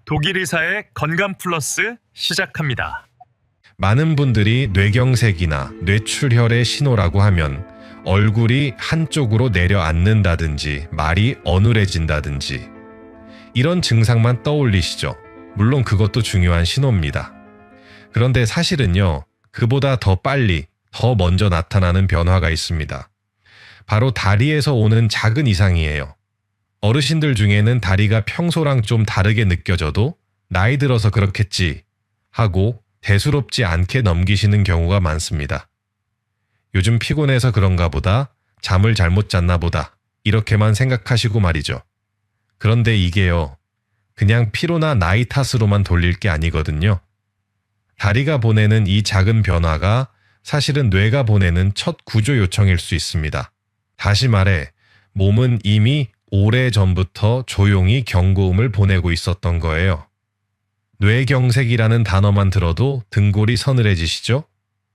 독일 의사의 건강 플러스 시작합니다. 많은 분들이 뇌경색이나 뇌출혈의 신호라고 하면 얼굴이 한쪽으로 내려앉는다든지 말이 어눌해진다든지 이런 증상만 떠올리시죠. 물론 그것도 중요한 신호입니다. 그런데 사실은요, 그보다 더 빨리, 더 먼저 나타나는 변화가 있습니다. 바로 다리에서 오는 작은 이상이에요. 어르신들 중에는 다리가 평소랑 좀 다르게 느껴져도 나이 들어서 그렇겠지 하고 대수롭지 않게 넘기시는 경우가 많습니다. 요즘 피곤해서 그런가 보다, 잠을 잘못 잤나 보다 이렇게만 생각하시고 말이죠. 그런데 이게요, 그냥 피로나 나이 탓으로만 돌릴 게 아니거든요. 다리가 보내는 이 작은 변화가 사실은 뇌가 보내는 첫 구조 요청일 수 있습니다. 다시 말해, 몸은 이미 오래전부터 조용히 경고음을 보내고 있었던 거예요. 뇌경색이라는 단어만 들어도 등골이 서늘해지시죠?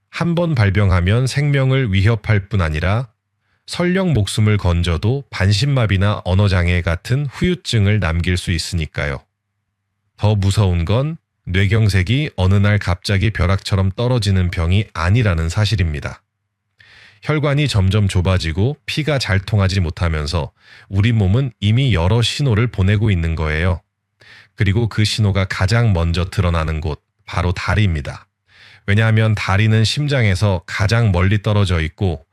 한 번 발병하면 생명을 위협할 뿐 아니라 설령 목숨을 건져도 반신마비나 언어장애 같은 후유증을 남길 수 있으니까요. 더 무서운 건 뇌경색이 어느 날 갑자기 벼락처럼 떨어지는 병이 아니라는 사실입니다. 혈관이 점점 좁아지고 피가 잘 통하지 못하면서 우리 몸은 이미 여러 신호를 보내고 있는 거예요. 그리고 그 신호가 가장 먼저 드러나는 곳, 바로 다리입니다. 왜냐하면 다리는 심장에서 가장 멀리 떨어져 있고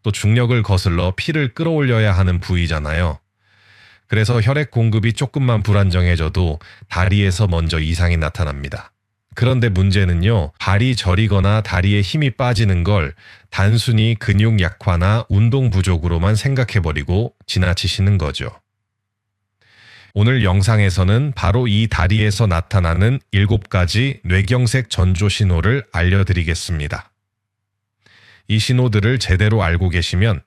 또 중력을 거슬러 피를 끌어올려야 하는 부위잖아요. 그래서 혈액 공급이 조금만 불안정해져도 다리에서 먼저 이상이 나타납니다. 그런데 문제는요, 발이 저리거나 다리에 힘이 빠지는 걸 단순히 근육 약화나 운동 부족으로만 생각해버리고 지나치시는 거죠. 오늘 영상에서는 바로 이 다리에서 나타나는 7가지 뇌경색 전조 신호를 알려드리겠습니다. 이 신호들을 제대로 알고 계시면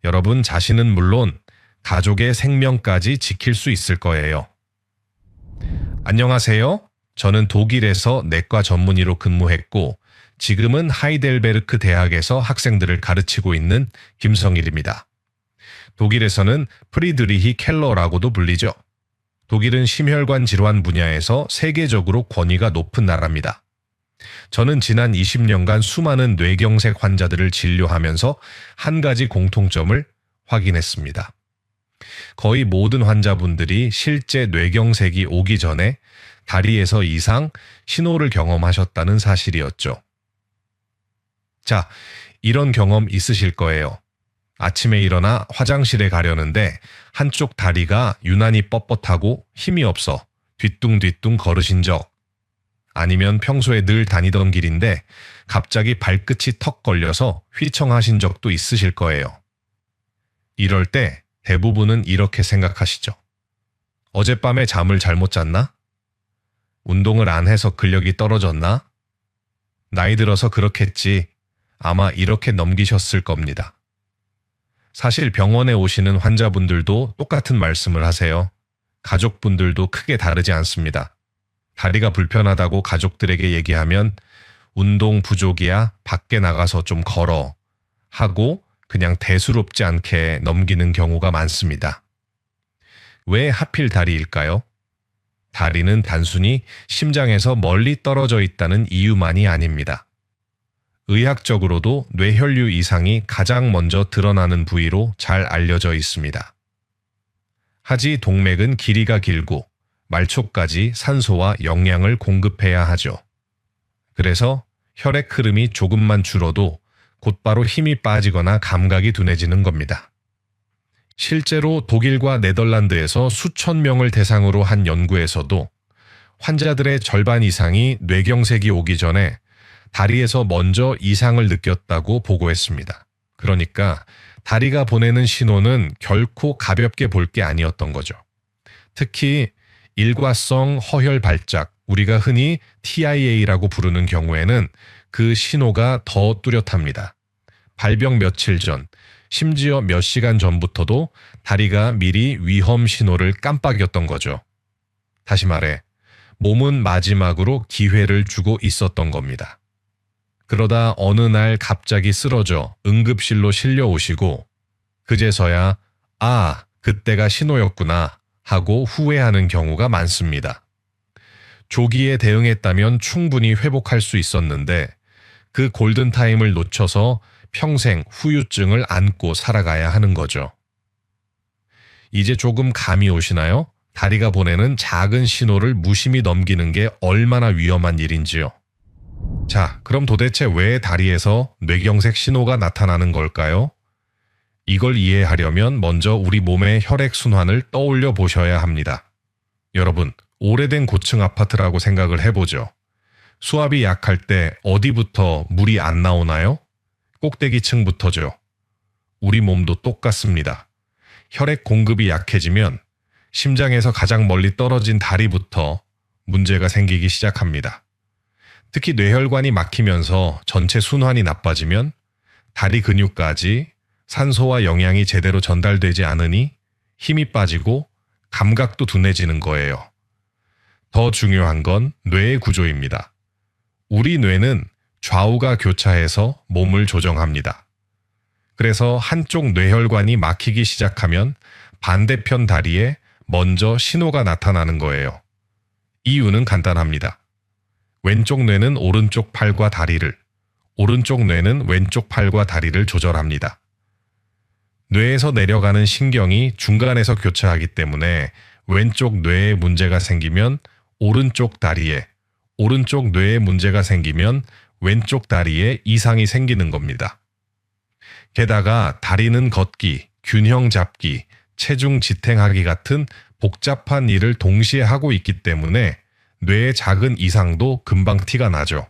여러분 자신은 물론 가족의 생명까지 지킬 수 있을 거예요. 안녕하세요. 저는 독일에서 내과 전문의로 근무했고 지금은 하이델베르크 대학에서 학생들을 가르치고 있는 김성일입니다. 독일에서는 프리드리히 켈러라고도 불리죠. 독일은 심혈관 질환 분야에서 세계적으로 권위가 높은 나라입니다. 저는 지난 20년간 수많은 뇌경색 환자들을 진료하면서 한 가지 공통점을 확인했습니다. 거의 모든 환자분들이 실제 뇌경색이 오기 전에 다리에서 이상, 신호를 경험하셨다는 사실이었죠. 자, 이런 경험 있으실 거예요. 아침에 일어나 화장실에 가려는데 한쪽 다리가 유난히 뻣뻣하고 힘이 없어 뒤뚱뒤뚱 걸으신 적, 아니면 평소에 늘 다니던 길인데 갑자기 발끝이 턱 걸려서 휘청하신 적도 있으실 거예요. 이럴 때 대부분은 이렇게 생각하시죠. 어젯밤에 잠을 잘못 잤나? 운동을 안 해서 근력이 떨어졌나? 나이 들어서 그렇겠지. 아마 이렇게 넘기셨을 겁니다. 사실 병원에 오시는 환자분들도 똑같은 말씀을 하세요. 가족분들도 크게 다르지 않습니다. 다리가 불편하다고 가족들에게 얘기하면 운동 부족이야, 밖에 나가서 좀 걸어 하고 그냥 대수롭지 않게 넘기는 경우가 많습니다. 왜 하필 다리일까요? 다리는 단순히 심장에서 멀리 떨어져 있다는 이유만이 아닙니다. 의학적으로도 뇌혈류 이상이 가장 먼저 드러나는 부위로 잘 알려져 있습니다. 하지 동맥은 길이가 길고 말초까지 산소와 영양을 공급해야 하죠. 그래서 혈액 흐름이 조금만 줄어도 곧바로 힘이 빠지거나 감각이 둔해지는 겁니다. 실제로 독일과 네덜란드에서 수천 명을 대상으로 한 연구에서도 환자들의 절반 이상이 뇌경색이 오기 전에 다리에서 먼저 이상을 느꼈다고 보고했습니다. 그러니까 다리가 보내는 신호는 결코 가볍게 볼 게 아니었던 거죠. 특히 일과성 허혈 발작, 우리가 흔히 TIA라고 부르는 경우에는 그 신호가 더 뚜렷합니다. 발병 며칠 전, 심지어 몇 시간 전부터도 다리가 미리 위험 신호를 깜빡였던 거죠. 다시 말해, 몸은 마지막으로 기회를 주고 있었던 겁니다. 그러다 어느 날 갑자기 쓰러져 응급실로 실려오시고 그제서야 그때가 신호였구나 하고 후회하는 경우가 많습니다. 조기에 대응했다면 충분히 회복할 수 있었는데 그 골든타임을 놓쳐서 평생 후유증을 안고 살아가야 하는 거죠. 이제 조금 감이 오시나요? 다리가 보내는 작은 신호를 무심히 넘기는 게 얼마나 위험한 일인지요. 자, 그럼 도대체 왜 다리에서 뇌경색 신호가 나타나는 걸까요? 이걸 이해하려면 먼저 우리 몸의 혈액순환을 떠올려 보셔야 합니다. 여러분, 오래된 고층 아파트라고 생각을 해보죠. 수압이 약할 때 어디부터 물이 안 나오나요? 꼭대기층부터죠. 우리 몸도 똑같습니다. 혈액 공급이 약해지면 심장에서 가장 멀리 떨어진 다리부터 문제가 생기기 시작합니다. 특히 뇌혈관이 막히면서 전체 순환이 나빠지면 다리 근육까지 산소와 영양이 제대로 전달되지 않으니 힘이 빠지고 감각도 둔해지는 거예요. 더 중요한 건 뇌의 구조입니다. 우리 뇌는 좌우가 교차해서 몸을 조정합니다. 그래서 한쪽 뇌혈관이 막히기 시작하면 반대편 다리에 먼저 신호가 나타나는 거예요. 이유는 간단합니다. 왼쪽 뇌는 오른쪽 팔과 다리를, 오른쪽 뇌는 왼쪽 팔과 다리를 조절합니다. 뇌에서 내려가는 신경이 중간에서 교차하기 때문에 왼쪽 뇌에 문제가 생기면 오른쪽 다리에, 오른쪽 뇌에 문제가 생기면 왼쪽 다리에 이상이 생기는 겁니다. 게다가 다리는 걷기, 균형 잡기, 체중 지탱하기 같은 복잡한 일을 동시에 하고 있기 때문에 뇌의 작은 이상도 금방 티가 나죠.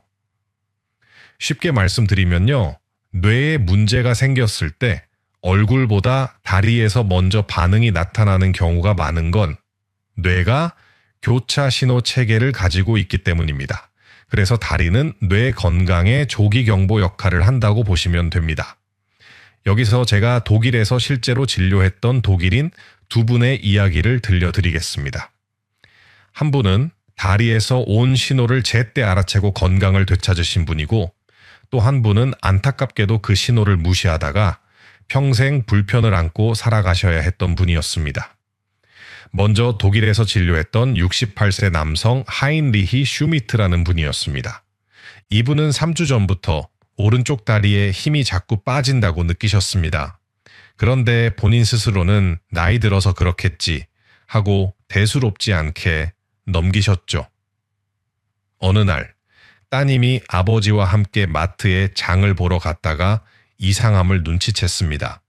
쉽게 말씀드리면요, 뇌에 문제가 생겼을 때 얼굴보다 다리에서 먼저 반응이 나타나는 경우가 많은 건 뇌가 교차 신호 체계를 가지고 있기 때문입니다. 그래서 다리는 뇌 건강의 조기 경보 역할을 한다고 보시면 됩니다. 여기서 제가 독일에서 실제로 진료했던 독일인 두 분의 이야기를 들려드리겠습니다. 한 분은 다리에서 온 신호를 제때 알아채고 건강을 되찾으신 분이고, 또 한 분은 안타깝게도 그 신호를 무시하다가 평생 불편을 안고 살아가셔야 했던 분이었습니다. 먼저 독일에서 진료했던 68세 남성 하인리히 슈미트라는 분이었습니다. 이분은 3주 전부터 오른쪽 다리에 힘이 자꾸 빠진다고 느끼셨습니다. 그런데 본인 스스로는 나이 들어서 그렇겠지 하고 대수롭지 않게 넘기셨죠. 어느 날 따님이 아버지와 함께 마트에 장을 보러 갔다가 이상함을 눈치챘습니다.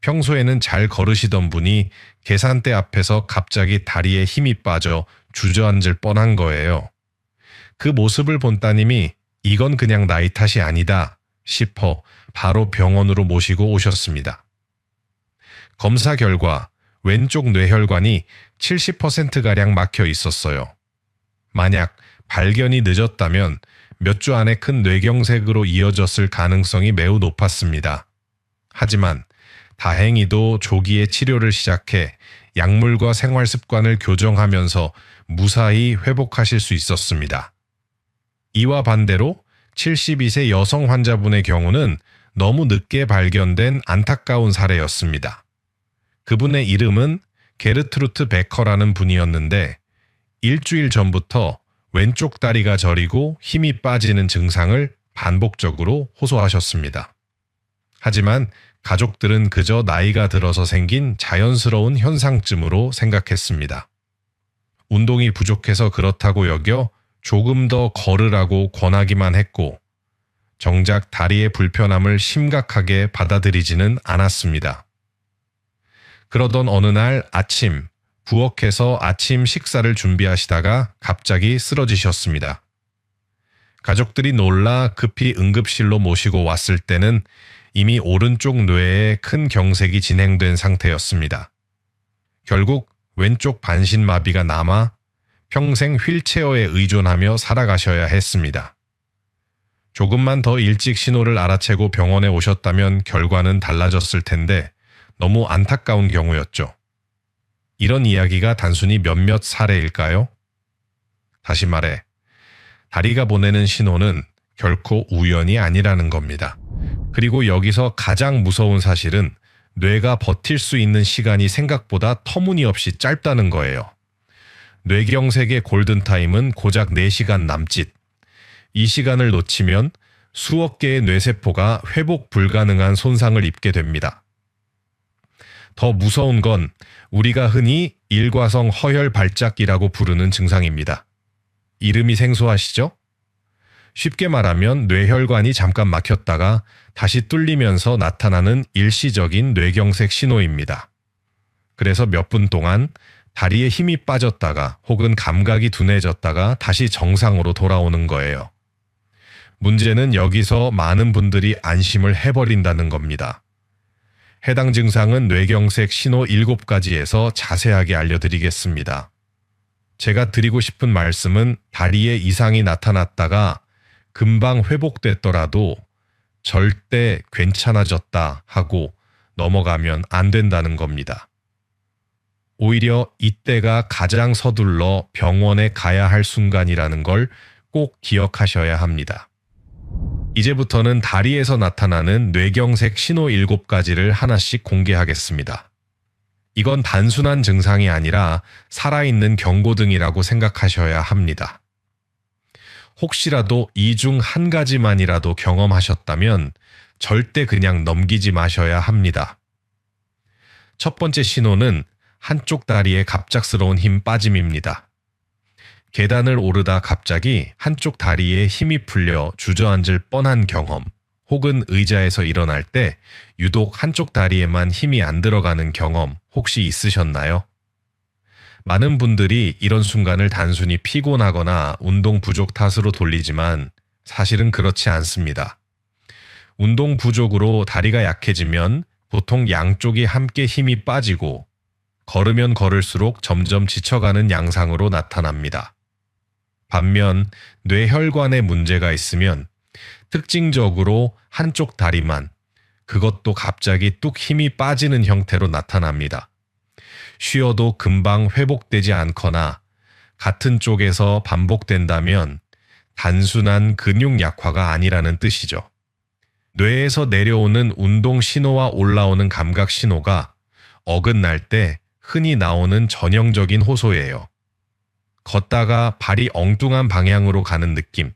평소에는 잘 걸으시던 분이 계산대 앞에서 갑자기 다리에 힘이 빠져 주저앉을 뻔한 거예요. 그 모습을 본 따님이 이건 그냥 나이 탓이 아니다 싶어 바로 병원으로 모시고 오셨습니다. 검사 결과 왼쪽 뇌혈관이 70%가량 막혀 있었어요. 만약 발견이 늦었다면 몇 주 안에 큰 뇌경색으로 이어졌을 가능성이 매우 높았습니다. 하지만 다행히도 조기에 치료를 시작해 약물과 생활 습관을 교정하면서 무사히 회복하실 수 있었습니다. 이와 반대로 72세 여성 환자분의 경우는 너무 늦게 발견된 안타까운 사례였습니다. 그분의 이름은 게르트루트 베커라는 분이었는데 일주일 전부터 왼쪽 다리가 저리고 힘이 빠지는 증상을 반복적으로 호소하셨습니다. 하지만 가족들은 그저 나이가 들어서 생긴 자연스러운 현상쯤으로 생각했습니다. 운동이 부족해서 그렇다고 여겨 조금 더 걸으라고 권하기만 했고 정작 다리의 불편함을 심각하게 받아들이지는 않았습니다. 그러던 어느 날 아침, 부엌에서 아침 식사를 준비하시다가 갑자기 쓰러지셨습니다. 가족들이 놀라 급히 응급실로 모시고 왔을 때는 이미 오른쪽 뇌에 큰 경색이 진행된 상태였습니다. 결국 왼쪽 반신마비가 남아 평생 휠체어에 의존하며 살아가셔야 했습니다. 조금만 더 일찍 신호를 알아채고 병원에 오셨다면 결과는 달라졌을 텐데 너무 안타까운 경우였죠. 이런 이야기가 단순히 몇몇 사례일까요? 다시 말해, 다리가 보내는 신호는 결코 우연이 아니라는 겁니다. 그리고 여기서 가장 무서운 사실은 뇌가 버틸 수 있는 시간이 생각보다 터무니없이 짧다는 거예요. 뇌경색의 골든타임은 고작 4시간 남짓. 이 시간을 놓치면 수억 개의 뇌세포가 회복 불가능한 손상을 입게 됩니다. 더 무서운 건 우리가 흔히 일과성 허혈 발작이라고 부르는 증상입니다. 이름이 생소하시죠? 쉽게 말하면 뇌혈관이 잠깐 막혔다가 다시 뚫리면서 나타나는 일시적인 뇌경색 신호입니다. 그래서 몇 분 동안 다리에 힘이 빠졌다가 혹은 감각이 둔해졌다가 다시 정상으로 돌아오는 거예요. 문제는 여기서 많은 분들이 안심을 해버린다는 겁니다. 해당 증상은 뇌경색 신호 7가지에서 자세하게 알려드리겠습니다. 제가 드리고 싶은 말씀은 다리에 이상이 나타났다가 금방 회복됐더라도 절대 괜찮아졌다 하고 넘어가면 안 된다는 겁니다. 오히려 이때가 가장 서둘러 병원에 가야 할 순간이라는 걸 꼭 기억하셔야 합니다. 이제부터는 다리에서 나타나는 뇌경색 신호 7가지를 하나씩 공개하겠습니다. 이건 단순한 증상이 아니라 살아있는 경고등이라고 생각하셔야 합니다. 혹시라도 이 중 한 가지만이라도 경험하셨다면 절대 그냥 넘기지 마셔야 합니다. 첫 번째 신호는 한쪽 다리에 갑작스러운 힘 빠짐입니다. 계단을 오르다 갑자기 한쪽 다리에 힘이 풀려 주저앉을 뻔한 경험, 혹은 의자에서 일어날 때 유독 한쪽 다리에만 힘이 안 들어가는 경험 혹시 있으셨나요? 많은 분들이 이런 순간을 단순히 피곤하거나 운동 부족 탓으로 돌리지만 사실은 그렇지 않습니다. 운동 부족으로 다리가 약해지면 보통 양쪽이 함께 힘이 빠지고 걸으면 걸을수록 점점 지쳐가는 양상으로 나타납니다. 반면 뇌혈관에 문제가 있으면 특징적으로 한쪽 다리만, 그것도 갑자기 뚝 힘이 빠지는 형태로 나타납니다. 쉬어도 금방 회복되지 않거나 같은 쪽에서 반복된다면 단순한 근육 약화가 아니라는 뜻이죠. 뇌에서 내려오는 운동 신호와 올라오는 감각 신호가 어긋날 때 흔히 나오는 전형적인 호소예요. 걷다가 발이 엉뚱한 방향으로 가는 느낌,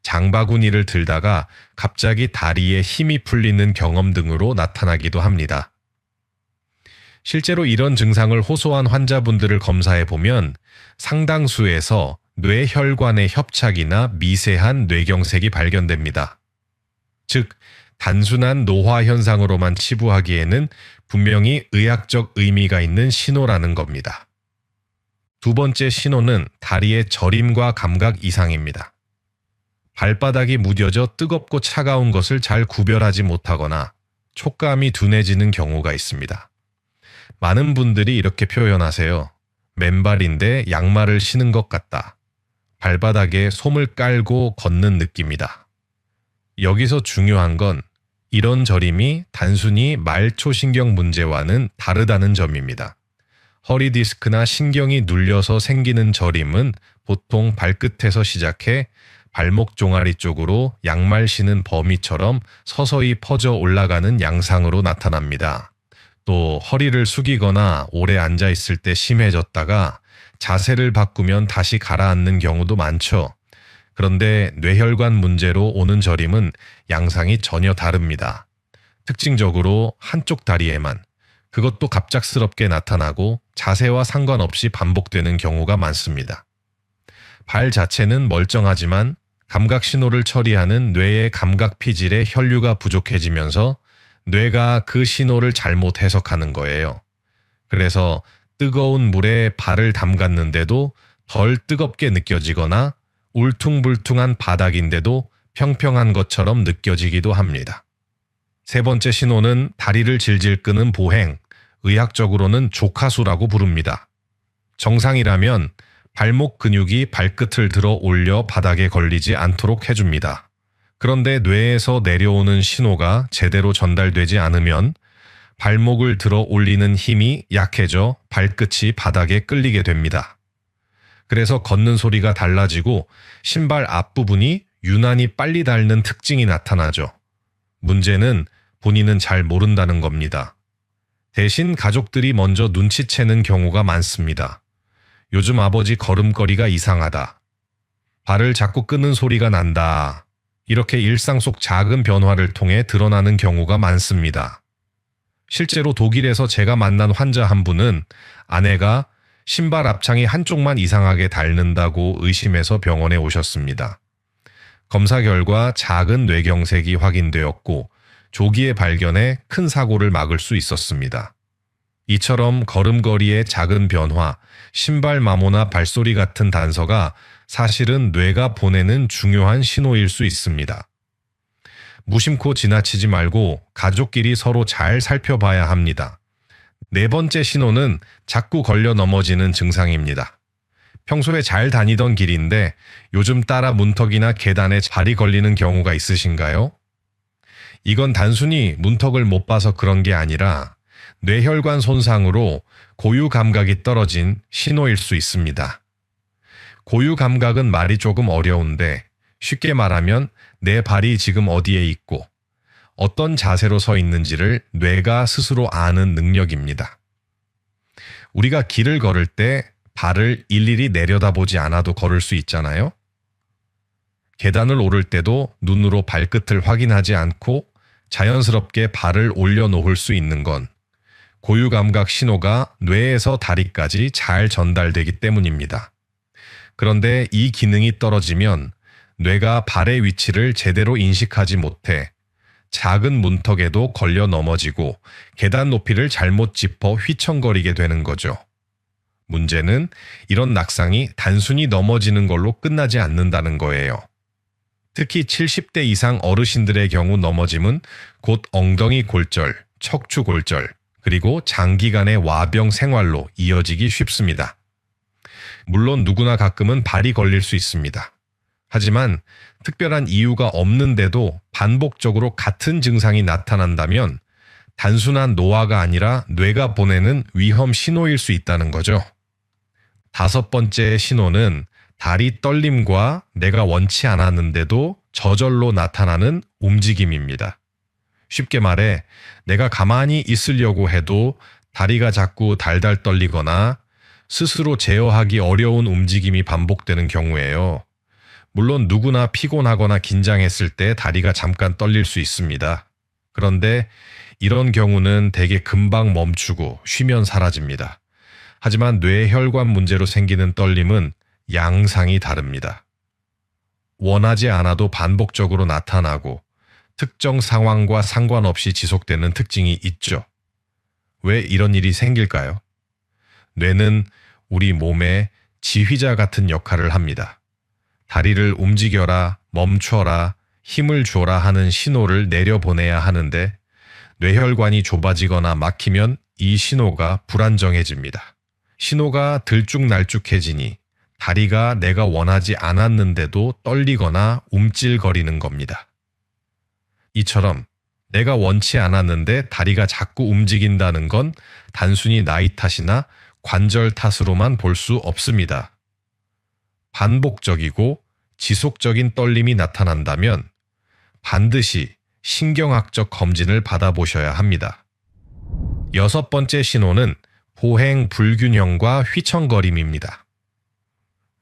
장바구니를 들다가 갑자기 다리에 힘이 풀리는 경험 등으로 나타나기도 합니다. 실제로 이런 증상을 호소한 환자분들을 검사해 보면 상당수에서 뇌혈관의 협착이나 미세한 뇌경색이 발견됩니다. 즉, 단순한 노화 현상으로만 치부하기에는 분명히 의학적 의미가 있는 신호라는 겁니다. 두 번째 신호는 다리의 저림과 감각 이상입니다. 발바닥이 무뎌져 뜨겁고 차가운 것을 잘 구별하지 못하거나 촉감이 둔해지는 경우가 있습니다. 많은 분들이 이렇게 표현하세요. 맨발인데 양말을 신은 것 같다. 발바닥에 솜을 깔고 걷는 느낌이다. 여기서 중요한 건 이런 저림이 단순히 말초신경 문제와는 다르다는 점입니다. 허리 디스크나 신경이 눌려서 생기는 저림은 보통 발끝에서 시작해 발목 종아리 쪽으로 양말 신은 범위처럼 서서히 퍼져 올라가는 양상으로 나타납니다. 또 허리를 숙이거나 오래 앉아 있을 때 심해졌다가 자세를 바꾸면 다시 가라앉는 경우도 많죠. 그런데 뇌혈관 문제로 오는 저림은 양상이 전혀 다릅니다. 특징적으로 한쪽 다리에만, 그것도 갑작스럽게 나타나고 자세와 상관없이 반복되는 경우가 많습니다. 발 자체는 멀쩡하지만 감각 신호를 처리하는 뇌의 감각 피질의 혈류가 부족해지면서 뇌가 그 신호를 잘못 해석하는 거예요. 그래서 뜨거운 물에 발을 담갔는데도 덜 뜨겁게 느껴지거나 울퉁불퉁한 바닥인데도 평평한 것처럼 느껴지기도 합니다. 세 번째 신호는 다리를 질질 끄는 보행, 의학적으로는 조카수라고 부릅니다. 정상이라면 발목 근육이 발끝을 들어 올려 바닥에 걸리지 않도록 해줍니다. 그런데 뇌에서 내려오는 신호가 제대로 전달되지 않으면 발목을 들어 올리는 힘이 약해져 발끝이 바닥에 끌리게 됩니다. 그래서 걷는 소리가 달라지고 신발 앞부분이 유난히 빨리 닳는 특징이 나타나죠. 문제는 본인은 잘 모른다는 겁니다. 대신 가족들이 먼저 눈치채는 경우가 많습니다. 요즘 아버지 걸음걸이가 이상하다. 발을 자꾸 끄는 소리가 난다. 이렇게 일상 속 작은 변화를 통해 드러나는 경우가 많습니다. 실제로 독일에서 제가 만난 환자 한 분은 아내가 신발 앞창이 한쪽만 이상하게 닳는다고 의심해서 병원에 오셨습니다. 검사 결과 작은 뇌경색이 확인되었고 조기에 발견해 큰 사고를 막을 수 있었습니다. 이처럼 걸음걸이의 작은 변화, 신발 마모나 발소리 같은 단서가 사실은 뇌가 보내는 중요한 신호일 수 있습니다. 무심코 지나치지 말고 가족끼리 서로 잘 살펴봐야 합니다. 네 번째 신호는 자꾸 걸려 넘어지는 증상입니다. 평소에 잘 다니던 길인데 요즘 따라 문턱이나 계단에 발이 걸리는 경우가 있으신가요? 이건 단순히 문턱을 못 봐서 그런 게 아니라 뇌혈관 손상으로 고유 감각이 떨어진 신호일 수 있습니다. 고유 감각은 말이 조금 어려운데 쉽게 말하면 내 발이 지금 어디에 있고 어떤 자세로 서 있는지를 뇌가 스스로 아는 능력입니다. 우리가 길을 걸을 때 발을 일일이 내려다보지 않아도 걸을 수 있잖아요. 계단을 오를 때도 눈으로 발끝을 확인하지 않고 자연스럽게 발을 올려놓을 수 있는 건 고유 감각 신호가 뇌에서 다리까지 잘 전달되기 때문입니다. 그런데 이 기능이 떨어지면 뇌가 발의 위치를 제대로 인식하지 못해 작은 문턱에도 걸려 넘어지고 계단 높이를 잘못 짚어 휘청거리게 되는 거죠. 문제는 이런 낙상이 단순히 넘어지는 걸로 끝나지 않는다는 거예요. 특히 70대 이상 어르신들의 경우 넘어짐은 곧 엉덩이 골절, 척추 골절, 그리고 장기간의 와병 생활로 이어지기 쉽습니다. 물론 누구나 가끔은 발이 걸릴 수 있습니다. 하지만 특별한 이유가 없는데도 반복적으로 같은 증상이 나타난다면 단순한 노화가 아니라 뇌가 보내는 위험 신호일 수 있다는 거죠. 다섯 번째 신호는 다리 떨림과 내가 원치 않았는데도 저절로 나타나는 움직임입니다. 쉽게 말해 내가 가만히 있으려고 해도 다리가 자꾸 달달 떨리거나 스스로 제어하기 어려운 움직임이 반복되는 경우예요. 물론 누구나 피곤하거나 긴장했을 때 다리가 잠깐 떨릴 수 있습니다. 그런데 이런 경우는 대개 금방 멈추고 쉬면 사라집니다. 하지만 뇌혈관 문제로 생기는 떨림은 양상이 다릅니다. 원하지 않아도 반복적으로 나타나고 특정 상황과 상관없이 지속되는 특징이 있죠. 왜 이런 일이 생길까요? 뇌는 우리 몸의 지휘자 같은 역할을 합니다. 다리를 움직여라, 멈춰라, 힘을 줘라 하는 신호를 내려보내야 하는데 뇌혈관이 좁아지거나 막히면 이 신호가 불안정해집니다. 신호가 들쭉날쭉해지니 다리가 내가 원하지 않았는데도 떨리거나 움찔거리는 겁니다. 이처럼 내가 원치 않았는데 다리가 자꾸 움직인다는 건 단순히 나이 탓이나 관절 탓으로만 볼 수 없습니다. 반복적이고 지속적인 떨림이 나타난다면 반드시 신경학적 검진을 받아보셔야 합니다. 여섯 번째 신호는 보행 불균형과 휘청거림입니다.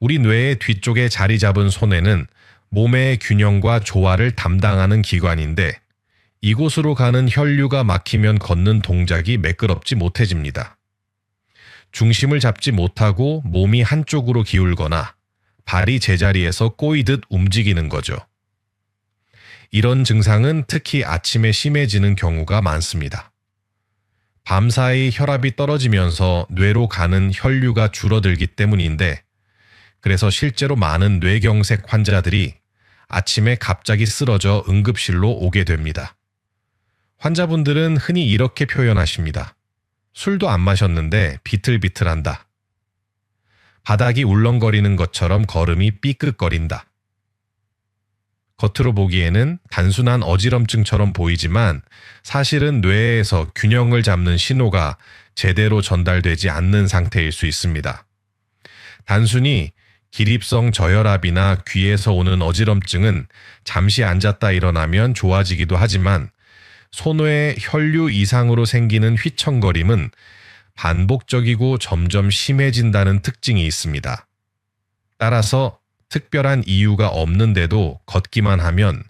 우리 뇌의 뒤쪽에 자리 잡은 손에는 몸의 균형과 조화를 담당하는 기관인데 이곳으로 가는 혈류가 막히면 걷는 동작이 매끄럽지 못해집니다. 중심을 잡지 못하고 몸이 한쪽으로 기울거나 발이 제자리에서 꼬이듯 움직이는 거죠. 이런 증상은 특히 아침에 심해지는 경우가 많습니다. 밤사이 혈압이 떨어지면서 뇌로 가는 혈류가 줄어들기 때문인데 그래서 실제로 많은 뇌경색 환자들이 아침에 갑자기 쓰러져 응급실로 오게 됩니다. 환자분들은 흔히 이렇게 표현하십니다. 술도 안 마셨는데 비틀비틀한다. 바닥이 울렁거리는 것처럼 걸음이 삐끗거린다. 겉으로 보기에는 단순한 어지럼증처럼 보이지만 사실은 뇌에서 균형을 잡는 신호가 제대로 전달되지 않는 상태일 수 있습니다. 단순히 기립성 저혈압이나 귀에서 오는 어지럼증은 잠시 앉았다 일어나면 좋아지기도 하지만 손뇌 혈류 이상으로 생기는 휘청거림은 반복적이고 점점 심해진다는 특징이 있습니다. 따라서 특별한 이유가 없는데도 걷기만 하면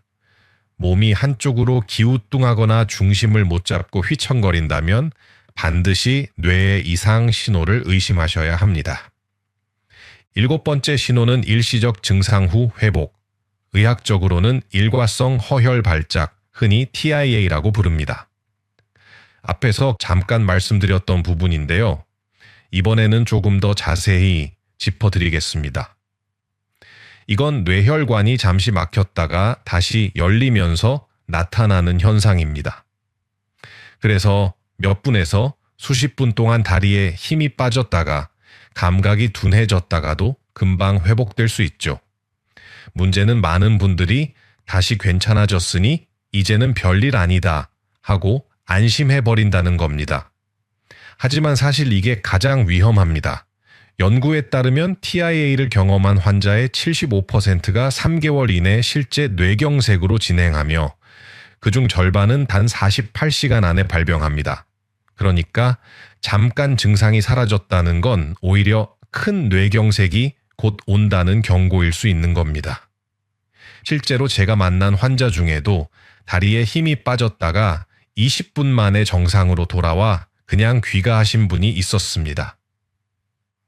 몸이 한쪽으로 기우뚱하거나 중심을 못 잡고 휘청거린다면 반드시 뇌의 이상 신호를 의심하셔야 합니다. 7번째 신호는 일시적 증상 후 회복, 의학적으로는 일과성 허혈 발작, 흔히 TIA라고 부릅니다. 앞에서 잠깐 말씀드렸던 부분인데요. 이번에는 조금 더 자세히 짚어드리겠습니다. 이건 뇌혈관이 잠시 막혔다가 다시 열리면서 나타나는 현상입니다. 그래서 몇 분에서 수십 분 동안 다리에 힘이 빠졌다가 감각이 둔해졌다가도 금방 회복될 수 있죠. 문제는 많은 분들이 다시 괜찮아졌으니 이제는 별일 아니다 하고 안심해버린다는 겁니다. 하지만 사실 이게 가장 위험합니다. 연구에 따르면 TIA를 경험한 환자의 75%가 3개월 이내 실제 뇌경색으로 진행하며 그중 절반은 단 48시간 안에 발병합니다. 그러니까 잠깐 증상이 사라졌다는 건 오히려 큰 뇌경색이 곧 온다는 경고일 수 있는 겁니다. 실제로 제가 만난 환자 중에도 다리에 힘이 빠졌다가 20분 만에 정상으로 돌아와 그냥 귀가하신 분이 있었습니다.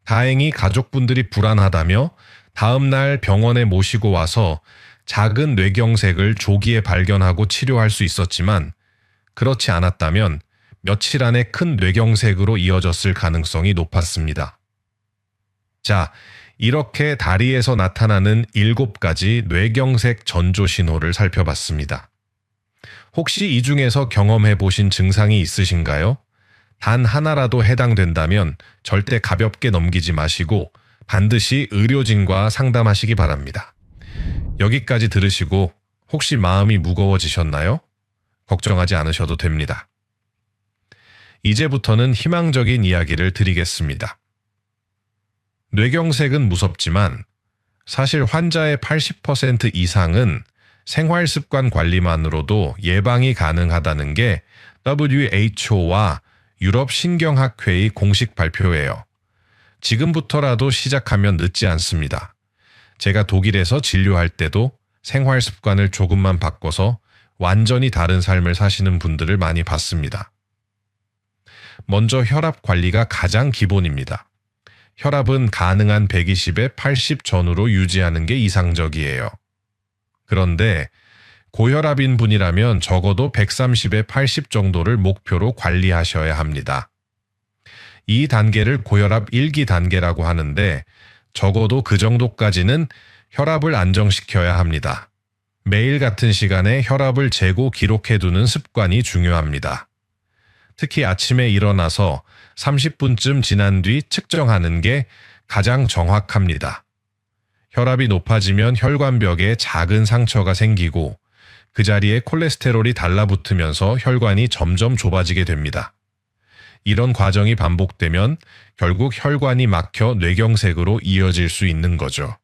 다행히 가족분들이 불안하다며 다음 날 병원에 모시고 와서 작은 뇌경색을 조기에 발견하고 치료할 수 있었지만 그렇지 않았다면 며칠 안에 큰 뇌경색으로 이어졌을 가능성이 높았습니다. 자, 이렇게 다리에서 나타나는 7가지 뇌경색 전조 신호를 살펴봤습니다. 혹시 이 중에서 경험해 보신 증상이 있으신가요? 단 하나라도 해당된다면 절대 가볍게 넘기지 마시고 반드시 의료진과 상담하시기 바랍니다. 여기까지 들으시고 혹시 마음이 무거워지셨나요? 걱정하지 않으셔도 됩니다. 이제부터는 희망적인 이야기를 드리겠습니다. 뇌경색은 무섭지만 사실 환자의 80% 이상은 생활습관 관리만으로도 예방이 가능하다는 게 WHO와 유럽 신경학회의 공식 발표예요. 지금부터라도 시작하면 늦지 않습니다. 제가 독일에서 진료할 때도 생활습관을 조금만 바꿔서 완전히 다른 삶을 사시는 분들을 많이 봤습니다. 먼저 혈압 관리가 가장 기본입니다. 혈압은 가능한 120에 80 전후로 유지하는 게 이상적이에요. 그런데 고혈압인 분이라면 적어도 130에 80 정도를 목표로 관리하셔야 합니다. 이 단계를 고혈압 1기 단계라고 하는데 적어도 그 정도까지는 혈압을 안정시켜야 합니다. 매일 같은 시간에 혈압을 재고 기록해두는 습관이 중요합니다. 특히 아침에 일어나서 30분쯤 지난 뒤 측정하는 게 가장 정확합니다. 혈압이 높아지면 혈관벽에 작은 상처가 생기고 그 자리에 콜레스테롤이 달라붙으면서 혈관이 점점 좁아지게 됩니다. 이런 과정이 반복되면 결국 혈관이 막혀 뇌경색으로 이어질 수 있는 거죠.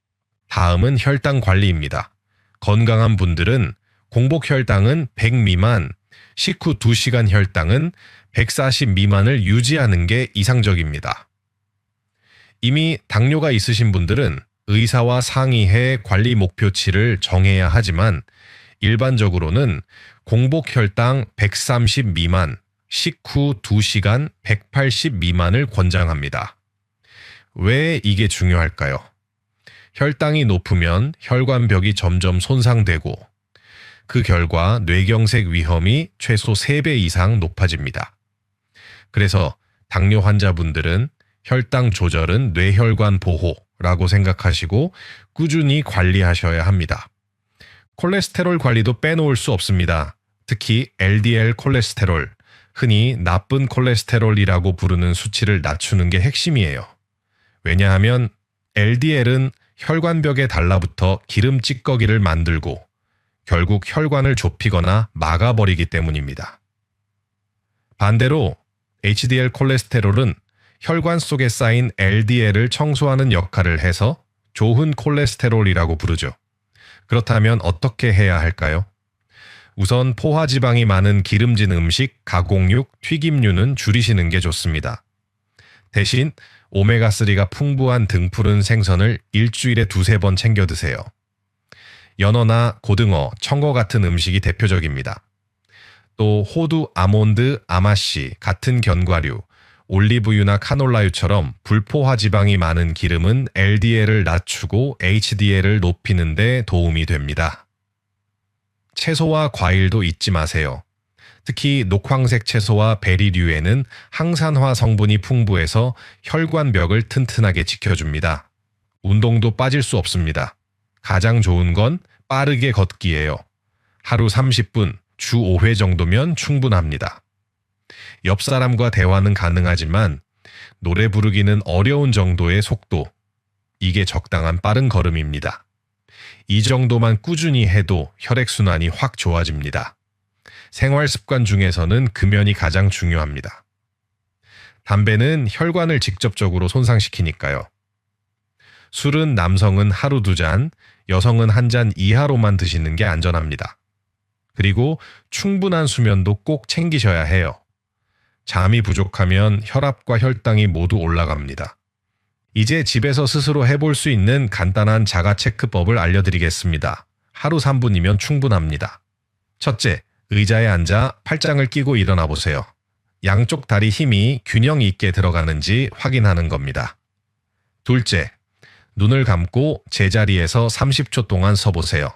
다음은 혈당 관리입니다. 건강한 분들은 공복 혈당은 100 미만, 식후 2시간 혈당은 140 미만을 유지하는 게 이상적입니다. 이미 당뇨가 있으신 분들은 의사와 상의해 관리 목표치를 정해야 하지만 일반적으로는 공복 혈당 130 미만, 식후 2시간 180 미만을 권장합니다. 왜 이게 중요할까요? 혈당이 높으면 혈관벽이 점점 손상되고 그 결과 뇌경색 위험이 최소 3배 이상 높아집니다. 그래서 당뇨 환자분들은 혈당 조절은 뇌혈관 보호라고 생각하시고 꾸준히 관리하셔야 합니다. 콜레스테롤 관리도 빼놓을 수 없습니다. 특히 LDL 콜레스테롤, 흔히 나쁜 콜레스테롤이라고 부르는 수치를 낮추는 게 핵심이에요. 왜냐하면 LDL은 혈관벽에 달라붙어 기름 찌꺼기를 만들고 결국 혈관을 좁히거나 막아버리기 때문입니다. 반대로 HDL 콜레스테롤은 혈관 속에 쌓인 LDL을 청소하는 역할을 해서 좋은 콜레스테롤이라고 부르죠. 그렇다면 어떻게 해야 할까요? 우선 포화지방이 많은 기름진 음식, 가공육, 튀김류는 줄이시는 게 좋습니다. 대신 오메가3가 풍부한 등푸른 생선을 일주일에 2~3번 챙겨 드세요. 연어나 고등어, 청어 같은 음식이 대표적입니다. 또 호두, 아몬드, 아마씨 같은 견과류, 올리브유나 카놀라유처럼 불포화 지방이 많은 기름은 LDL을 낮추고 HDL을 높이는 데 도움이 됩니다. 채소와 과일도 잊지 마세요. 특히 녹황색 채소와 베리류에는 항산화 성분이 풍부해서 혈관벽을 튼튼하게 지켜줍니다. 운동도 빠질 수 없습니다. 가장 좋은 건 빠르게 걷기예요. 하루 30분, 주 5회 정도면 충분합니다. 옆 사람과 대화는 가능하지만 노래 부르기는 어려운 정도의 속도, 이게 적당한 빠른 걸음입니다. 이 정도만 꾸준히 해도 혈액순환이 확 좋아집니다. 생활 습관 중에서는 금연이 가장 중요합니다. 담배는 혈관을 직접적으로 손상시키니까요. 술은 남성은 하루 2잔, 여성은 1잔 이하로만 드시는 게 안전합니다. 그리고 충분한 수면도 꼭 챙기셔야 해요. 잠이 부족하면 혈압과 혈당이 모두 올라갑니다. 이제 집에서 스스로 해볼 수 있는 간단한 자가 체크법을 알려드리겠습니다. 하루 3분이면 충분합니다. 첫째, 의자에 앉아 팔짱을 끼고 일어나 보세요. 양쪽 다리 힘이 균형 있게 들어가는지 확인하는 겁니다. 둘째, 눈을 감고 제자리에서 30초 동안 서보세요.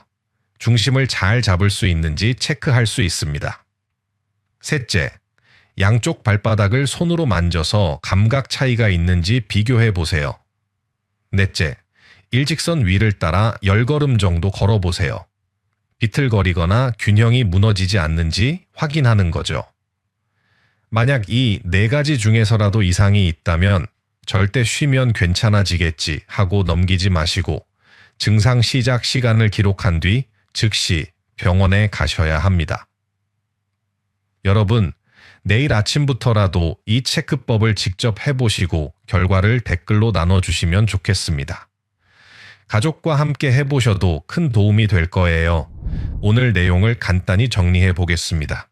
중심을 잘 잡을 수 있는지 체크할 수 있습니다. 셋째, 양쪽 발바닥을 손으로 만져서 감각 차이가 있는지 비교해 보세요. 넷째, 일직선 위를 따라 10걸음 정도 걸어보세요. 비틀거리거나 균형이 무너지지 않는지 확인하는 거죠. 만약 이 4가지 중에서라도 이상이 있다면 절대 쉬면 괜찮아지겠지 하고 넘기지 마시고 증상 시작 시간을 기록한 뒤 즉시 병원에 가셔야 합니다. 여러분, 내일 아침부터라도 이 체크법을 직접 해보시고 결과를 댓글로 나눠주시면 좋겠습니다. 가족과 함께 해보셔도 큰 도움이 될 거예요. 오늘 내용을 간단히 정리해 보겠습니다.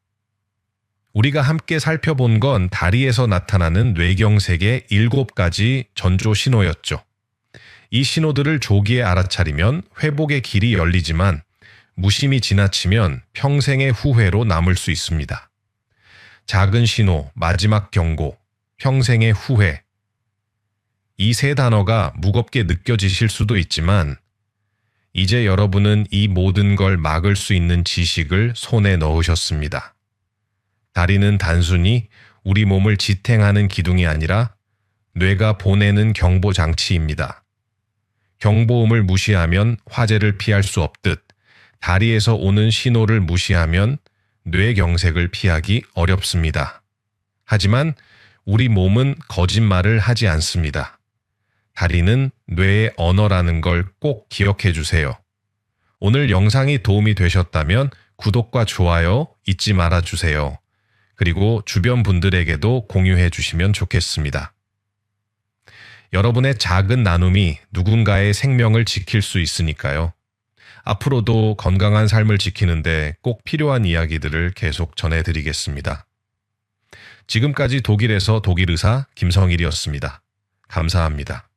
우리가 함께 살펴본 건 다리에서 나타나는 뇌경색의 7가지 전조 신호였죠. 이 신호들을 조기에 알아차리면 회복의 길이 열리지만 무심히 지나치면 평생의 후회로 남을 수 있습니다. 작은 신호, 마지막 경고, 평생의 후회. 이 3단어가 무겁게 느껴지실 수도 있지만 이제 여러분은 이 모든 걸 막을 수 있는 지식을 손에 넣으셨습니다. 다리는 단순히 우리 몸을 지탱하는 기둥이 아니라 뇌가 보내는 경보 장치입니다. 경보음을 무시하면 화재를 피할 수 없듯 다리에서 오는 신호를 무시하면 뇌경색을 피하기 어렵습니다. 하지만 우리 몸은 거짓말을 하지 않습니다. 다리는 뇌의 언어라는 걸 꼭 기억해 주세요. 오늘 영상이 도움이 되셨다면 구독과 좋아요 잊지 말아 주세요. 그리고 주변 분들에게도 공유해 주시면 좋겠습니다. 여러분의 작은 나눔이 누군가의 생명을 지킬 수 있으니까요. 앞으로도 건강한 삶을 지키는데 꼭 필요한 이야기들을 계속 전해드리겠습니다. 지금까지 독일에서 독일 의사 김성일이었습니다. 감사합니다.